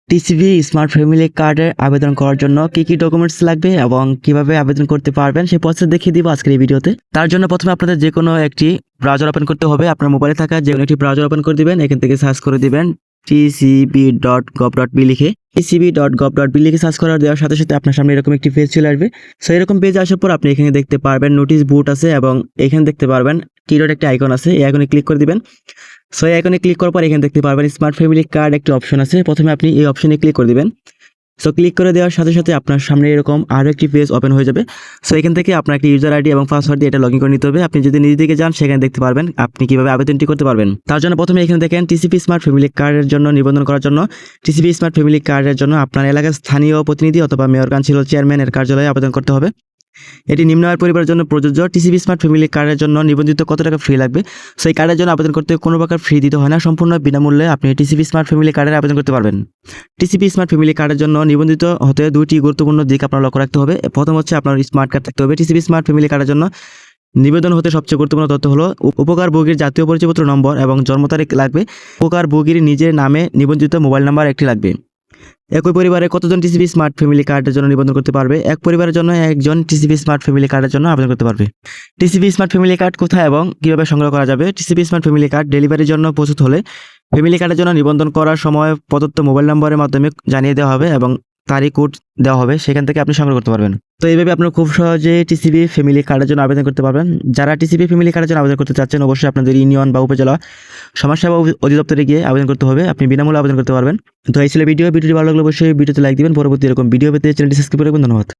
TCB smart family কার্ডের আবেদন করার জন্য কি কি ডকুমেন্টস লাগবে এবং কিভাবে আবেদন করতে পারবেন সেই প্রসেস দেখিয়ে দিব আজকের এই ভিডিওতে। তার জন্য প্রথমে আপনাদের যে কোনো একটি ব্রাউজার ওপেন করতে হবে। আপনার মোবাইলে থাকা যে কোনো একটি ব্রাউজার ওপেন করে দিবেন, এখান থেকে সার্চ করে দিবেন tcb.gov.b লিখে। tcb.gov.b লিখে সার্চ করার দেওয়ার সাথে সাথে আপনার সামনে এরকম একটি পেজ চলে আসবে। সো এরকম পেজ আসার পর আপনি এখানে দেখতে পারবেন নোটিশ বোর্ড আছে এবং এখানে দেখতে পারবেন কিরোড একটা আইকন আছে, এই আইকনে ক্লিক করে দিবেন। সো এই আইকনে ক্লিক করার পর এখানে দেখতে পারবেন স্মার্ট ফ্যামিলি কার্ড একটি অপশন আছে, প্রথমে আপনি এই অপশনে ক্লিক করে দিবেন। সো ক্লিক করে দেওয়ার সাথে সাথে আপনার সামনে এরকম আরও একটি পেজ ওপেন হয়ে যাবে। সো এখান থেকে আপনার একটি ইউজার আইডি এবং পাসওয়ার্ড দিয়ে এটা লগইন করে নিতে হবে। আপনি যদি নিজে থেকে যান সেখানে দেখতে পারবেন আপনি কিভাবে আবেদনটি করতে পারবেন। তার জন্য প্রথমে এখানে দেখেন টিসিবি স্মার্ট ফ্যামিলি কার্ডের জন্য নিবন্ধন করার জন্য টিসিবি স্মার্ট ফ্যামিলি কার্ডের জন্য আপনার এলাকার স্থানীয় প্রতিনিধি অথবা মেয়র কাউন্সিল চেয়ারম্যানের কার্যালয়ে আবেদন করতে হবে। এটি নিম্ন আয়ের পরিবারের জন্য প্রযোজ্য। টিসিবি স্মার্ট ফ্যামিলি কার্ডের জন্য নিবন্ধিত কত টাকা ফ্রি লাগবে? সেই কার্ডের জন্য আবেদন করতে কোনো প্রকার ফ্রি দিতে হয় না, সম্পূর্ণ বিনামূল্যে আপনি টিসিবি স্মার্ট ফ্যামিলি কার্ডের আবেদন করতে পারবেন। টিসিবি স্মার্ট ফ্যামিলি কার্ডের জন্য নিবন্ধিত হতে দুইটি গুরুত্বপূর্ণ দিক আপনার লক্ষ্য রাখতে হবে। প্রথম হচ্ছে আপনার স্মার্ট কার্ড থাকতে হবে। টিসিবি স্মার্ট ফ্যামিলি কার্ডের জন্য নিবেদন হতে সবচেয়ে গুরুত্বপূর্ণ তথ্য হলো উপকারভোগীর জাতীয় পরিচয়পত্র নম্বর এবং জন্ম তারিখ লাগবে। উপকারভোগীর নিজের নামে নিবন্ধিত মোবাইল নাম্বার একটি লাগবে। একই পরিবারে কতজন টিসিবি স্মার্ট ফ্যামিলি কার্ডের জন্য নিবন্ধন করতে পারবে? এক পরিবারের জন্য একজন টিসিবি স্মার্ট ফ্যামিলি কার্ডের জন্য আবেদন করতে পারবে। টিসিবি স্মার্ট ফ্যামিলি কার্ড কোথায় এবং কিভাবে সংগ্রহ করা যাবে? টিসিবি স্মার্ট ফ্যামিলি কার্ড ডেলিভারির জন্য প্রস্তুত হলে ফ্যামিলি কার্ডের জন্য নিবন্ধন করার সময় প্রদত্ত মোবাইল নম্বরের মাধ্যমে জানিয়ে দেওয়া হবে এবং তারই কোড দেওয়া হবে, সেখান থেকে আপনি সংগ্রহ করতে পারবেন। তো এইভাবে আপনি খুব সহজে টিসিবি ফ্যামিলি কার্ডের জন্য আবেদন করতে পারবেন। যারা টিসিবি ফ্যামিলি কার্ডের জন্য আবেদন করতে চাচ্ছেন অবশ্যই আপনাদের ইউনিয়ন বা উপজেলা সমাজসেবা অধিদপ্তরে গিয়ে আবেদন করতে হবে। আপনি বিনামূল্যে আবেদন করতে পারবেন। তো এই ছিল ভিডিওটি ভালো লাগলে অবশ্যই ভিডিওতে লাইক দিবেন। পরবর্তী এরকম ভিডিও পেতে চ্যানেলটি সাবস্ক্রাইব করবেন। ধন্যবাদ।